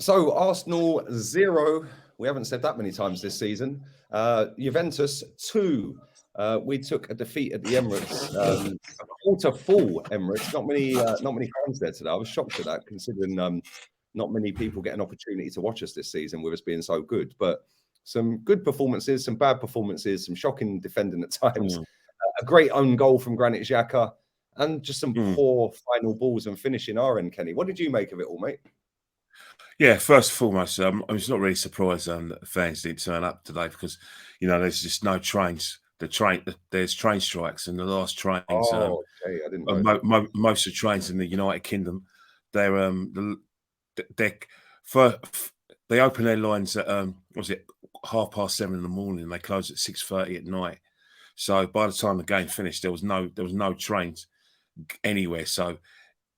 So Arsenal 0. We haven't said that many times this season. Juventus 2. We took a defeat at the Emirates, a quarter full Emirates. Not many fans there today. I was shocked at that, considering not many people get an opportunity to watch us this season with us being so good. But some good performances, some bad performances, some shocking defending at times. A great own goal from Granit Xhaka, and just some poor final balls and finishing our end. Kenny, what did you make of it all, mate? Yeah, first and foremost, I'm just not really surprised that the fans didn't turn up today because, there's just no trains. There's train strikes, and the last trains. I didn't know most of the trains in the United Kingdom, they open their lines at 7:30 in the morning. They close at 6:30 at night. So by the time the game finished, there was no trains anywhere. So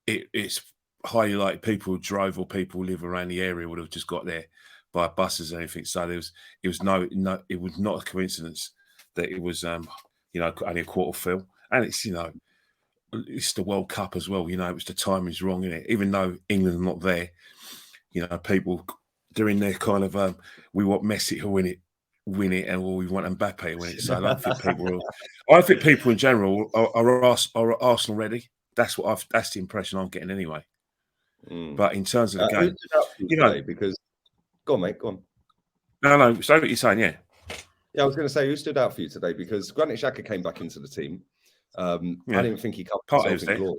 it's highly likely people who drove or people who live around the area would have just got there by buses or anything. So it was not a coincidence that it was only a quarter fill, and it's the World Cup as well. It was the timing's wrong, isn't it? Even though England are not there, people doing their kind of we want Messi to win it, and we want Mbappe to win it. So I think people in general are Arsenal ready. That's the impression I'm getting anyway. But in terms of the game, because go on, mate, go on. No, so what you're saying, yeah. Yeah, I was going to say, who stood out for you today? Because Granit Xhaka came back into the team. I didn't think he covered himself in glory.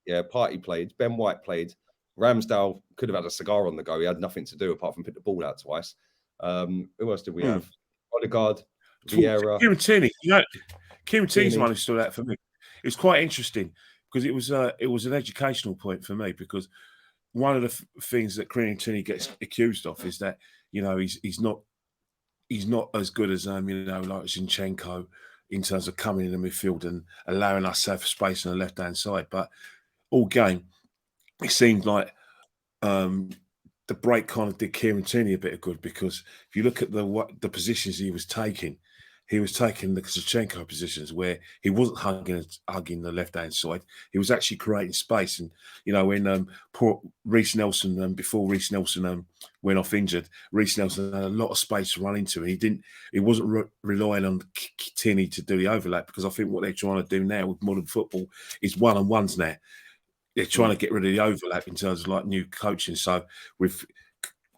Yeah, Partey played. Ben White played. Ramsdale could have had a cigar on the go. He had nothing to do apart from put the ball out twice. Who else did we have? Odegaard, Vieira. Kieran Tierney. Kieran Tierney's one who stood out for me. It was quite interesting because it was an educational point for me, because one of the things that Kieran Tierney gets accused of is that he's not as good as like Zinchenko in terms of coming in the midfield and allowing us to have space on the left hand side. But all game, it seemed like the break kind of did Kieran Tierney a bit of good, because if you look at the positions he was taking the Zinchenko positions where he wasn't hugging the left hand side. He was actually creating space, and when poor Reece Nelson before Reece Nelson went off injured, Reece Nelson had a lot of space to run into, and he wasn't relying on Tierney to do the overlap, because I think what they're trying to do now with modern football is one-on-ones now. They're trying to get rid of the overlap in terms of like new coaching. So with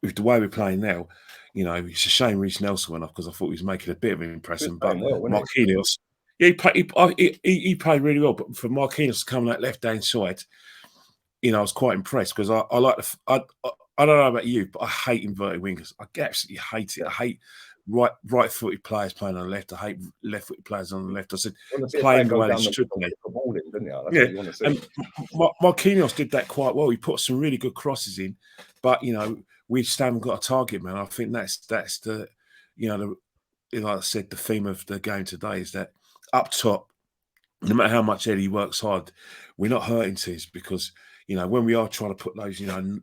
the way we're playing now, it's a shame Reece Nelson went off, because I thought he was making a bit of an impression. But Marquinhos, he played really well. But for Marquinhos coming out left hand side, I was quite impressed, because I don't know about you, but I hate inverted wingers. I absolutely hate it. I hate right-footed players playing on the left. I hate left-footed players on the left. I said playing the way they should play. Yeah, and Marquinhos did that quite well. He put some really good crosses in, but we just haven't got a target man. I think that's the like I said, the theme of the game today is that up top, no matter how much Eddie works hard, we're not hurting teams, because when we are trying to put those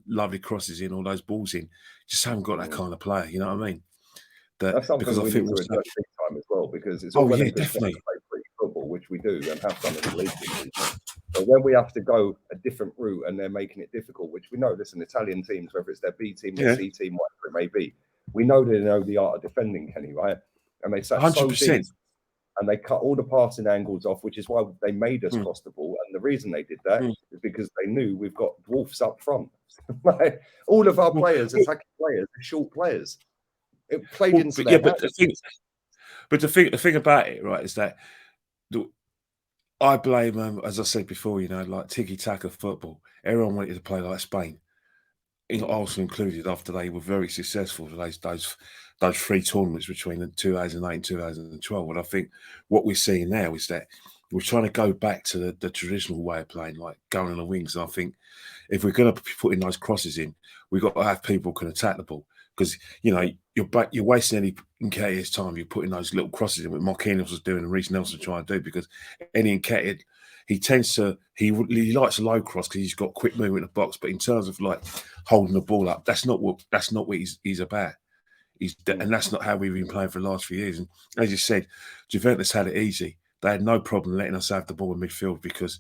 lovely crosses in, all those balls in, just haven't got that kind of player. You know what I mean? That's something because we need to address big time as well, because it's all definitely play pretty football, which we do and have done in the league. But when we have to go a different route and they're making it difficult, which we know, listen, Italian teams, whether it's their B team, their C team, whatever it may be, we know they know the art of defending, Kenny, right? And they sat 100%. So deep, and they cut all the passing angles off, which is why they made us cross the ball. And the reason they did that is because they knew we've got dwarfs up front. All of our players, attacking players, are short players. It played into their but the thing about it, right, is that I blame, as I said before, like tiki-taka football. Everyone wanted to play like Spain, Arsenal included, after they were very successful with those 3 tournaments between 2008 and 2012. And I think what we're seeing now is that we're trying to go back to the traditional way of playing, like going on the wings. And I think if we're going to be putting those crosses in, we've got to have people who can attack the ball. Because you're wasting any Nketiah's time. You're putting those little crosses in, what Marquinhos was doing and Reece Nelson trying to do. Because any Nketiah, he likes a low cross because he's got quick movement in the box. But in terms of like holding the ball up, that's not what he's about. And that's not how we've been playing for the last few years. And as you said, Juventus had it easy. They had no problem letting us have the ball in midfield, because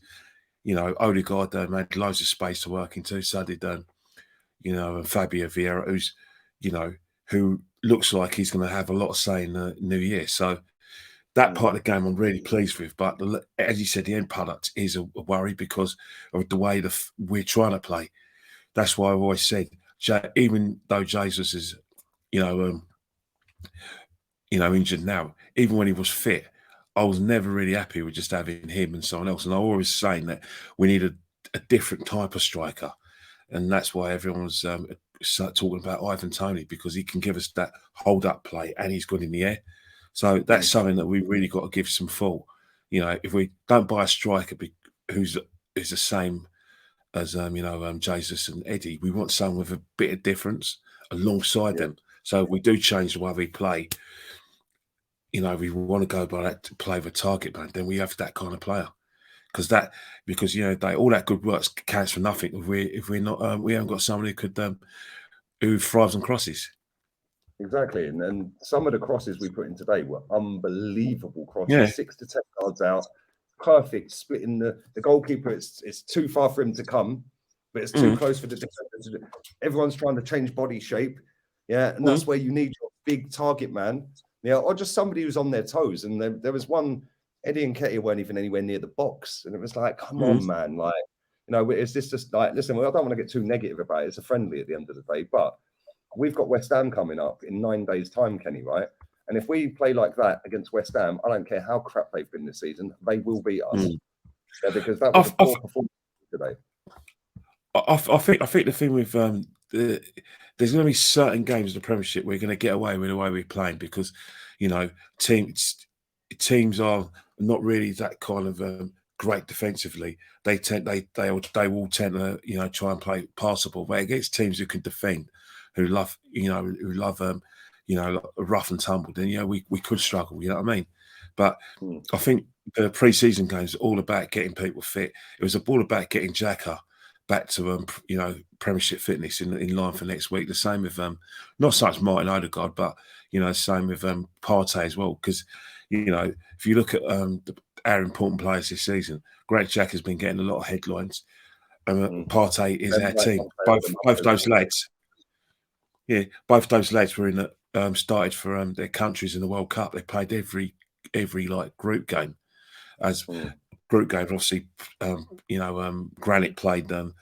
Odegaard had loads of space to work into. So did you know, and Fabio Vieira, who's, you know, who looks like he's going to have a lot of say in the new year. So that part of the game I'm really pleased with. But as you said, the end product is a worry because of the way we're trying to play. That's why I've always said, even though Jesus is, you know, injured now, even when he was fit, I was never really happy with just having him and someone else. And I'm always saying that we need a different type of striker. And that's why everyone's talking about Ivan Toney, because he can give us that hold-up play and he's good in the air. So that's something that we really got to give some thought. You know, if we don't buy a striker who's the same as Jesus and Eddie, we want someone with a bit of difference alongside them. So if we do change the way we play, you know, we want to go by that to play with target man, then we have that kind of player. Because you know, all that good work counts for nothing if we're not we haven't got someone who could who thrives on crosses. Exactly, and some of the crosses we put in today were unbelievable crosses, 6 to 10 yards out, perfect, splitting the goalkeeper. It's too far for him to come, but it's too close for the defender. Everyone's trying to change body shape, and that's where you need your big target man, or just somebody who's on their toes. And there was one. Eddie and Ketty weren't even anywhere near the box, and it was like, come on, man, like, you know, is this just like, listen, well, I don't want to get too negative about it. It's a friendly at the end of the day, but we've got West Ham coming up in 9 days' time, Kenny, right? And if we play like that against West Ham, I don't care how crap they've been this season, they will beat us. Because that was a poor performance today. I think the thing with there's going to be certain games in the Premiership we're going to get away with the way we're playing because, you know, teams are not really that kind of great defensively. They will tend to, you know, try and play passable. But against teams who can defend, who love rough and tumble, then we could struggle. You know what I mean? But I think the pre-season games are all about getting people fit. It was all about getting Xhaka back to Premiership fitness in line for next week. The same with not so much Martin Odegaard, but same with Partey as well. Because if you look at our important players this season, Great Jack has been getting a lot of headlines. Partey is our team. Both those lads. Yeah, both those lads were in the started for their countries in the World Cup. They played every like group game. As group game, obviously, Granit played the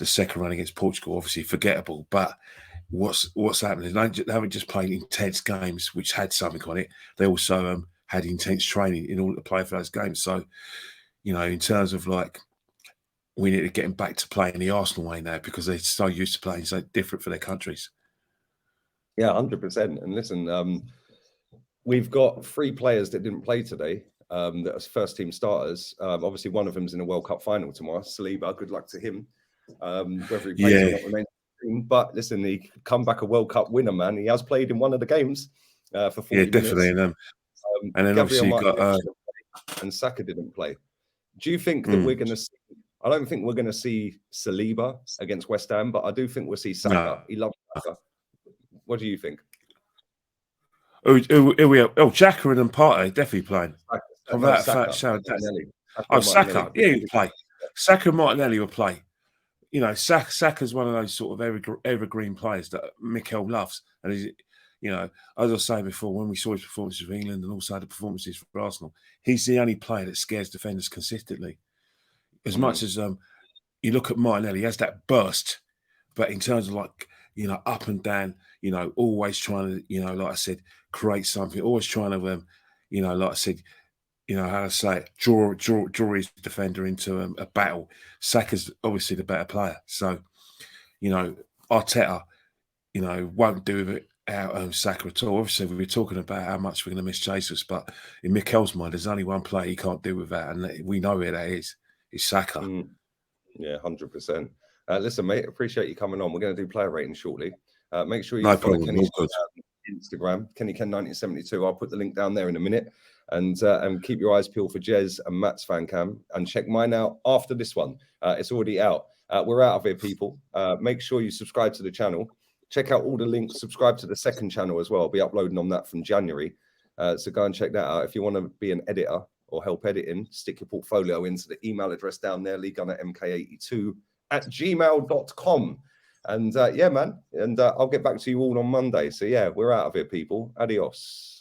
second run against Portugal. Obviously, forgettable. But what's happening? They haven't just played intense games which had something on it. They also had intense training in order to play for those games. So, in terms of like, we need to get them back to playing the Arsenal way now because they're so used to playing so different for their countries. Yeah, 100%. And listen, we've got 3 players that didn't play today that are first team starters. Obviously, one of them's in a World Cup final tomorrow. Saliba, good luck to him. Whether he plays or not remains to be seen. But listen, he could come back a World Cup winner, man. He has played in one of the games for 40 minutes. Definitely. And then obviously you got and Saka didn't play. Do you think that we're going to see? I don't think we're going to see Saliba against West Ham, but I do think we'll see Saka. No. He loves Saka. What do you think? Xhaka and Partey definitely playing. Saka. Yeah, he'll play. Saka and Martinelli will play. Saka's one of those sort of evergreen players that Mikel loves. And as I was saying before, when we saw his performances for England and also the performances for Arsenal, he's the only player that scares defenders consistently. As much as you look at Martinelli, he has that burst, but in terms of like, up and down, always trying to, like I said, create something, always trying to, like I said, how to say it, draw his defender into a battle. Saka's obviously the better player. So, Arteta, won't do it out Saka at all. Obviously, we were talking about how much we're going to miss Jesus, but in Mikel's mind, there's only one player he can't do without, and we know where that is. It's Saka. Yeah, 100%. Listen, mate, appreciate you coming on. We're going to do player ratings shortly. Make sure you follow Kenny's Instagram, KennyKen1972. I'll put the link down there in a minute. And keep your eyes peeled for Jez and Matt's fan cam. And check mine out after this one. It's already out. We're out of here, people. Make sure you subscribe to the channel. Check out all the links. Subscribe to the second channel as well. I'll be uploading on that from January. So go and check that out. If you want to be an editor or help editing, stick your portfolio into the email address down there, leagunnermk82@gmail.com. And yeah, man. And I'll get back to you all on Monday. So yeah, we're out of here, people. Adios.